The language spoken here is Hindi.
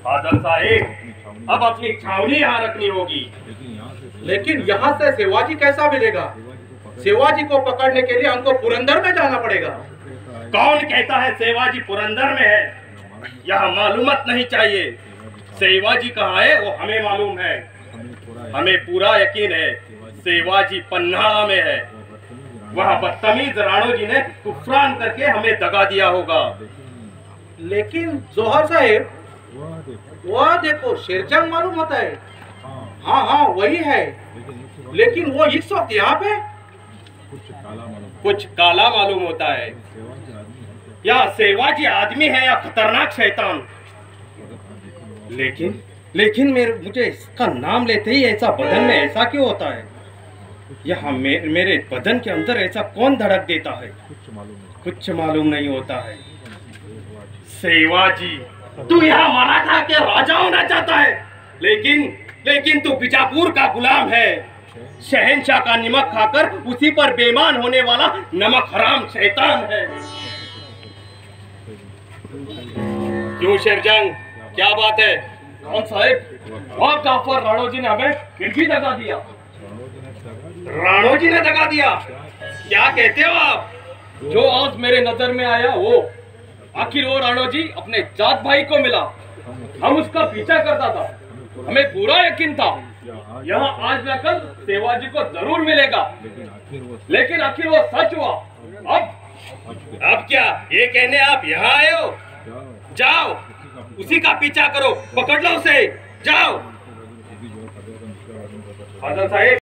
बादल साहेब, अब अपनी छावनी यहाँ रखनी होगी। लेकिन यहाँ से शिवाजी कैसा मिलेगा? शिवाजी को पकड़ने के लिए हमको पुरंदर में जाना पड़ेगा। कौन कहता है शिवाजी पुरंदर में है? यह मालूमत नहीं चाहिए। शिवाजी कहाँ है वो हमें मालूम है। हमें पूरा यकीन है शिवाजी पन्हाड़ा में है। वहाँ बदतमीज राणो जी ने कुफरान करके हमें दगा दिया होगा। लेकिन जौहर साहेब, वह देखो शेरजंग मालूम होता है। हाँ हाँ वही है, लेकिन वो इस वक्त यहाँ पे कुछ काला मालूम होता है। या शिवाजी आदमी है या खतरनाक शैतान। लेकिन मुझे इसका नाम लेते ही ऐसा बदन में ऐसा क्यों होता है? यहाँ मेरे बदन के अंदर ऐसा कौन धड़क देता है? कुछ मालूम नहीं होता है। शिवाजी, तू यहाँ मराठा के राजा होना चाहता है, लेकिन तू बीजापुर का गुलाम है। शहंशाह का नमक खाकर उसी पर बेईमान होने वाला नमक हराम शैतान है। क्यों शेरजंग, क्या बात है? कौन साहेब, और जाफर राणो जी ने हमें फिर भी दगा दिया। राणो जी ने दगा दिया? क्या कहते हो आप? जो आज मेरे नजर में आया वो, आखिर वो राणो जी अपने जात भाई को मिला। हम उसका पीछा करता था, हमें पूरा यकीन था यहाँ आज न कल शिवाजी को जरूर मिलेगा। लेकिन आखिर वो सच हुआ। अब क्या ये कहने आप यहाँ आए हो? जाओ उसी का पीछा करो, पकड़ लो उसे, जाओ। बादल साहेब,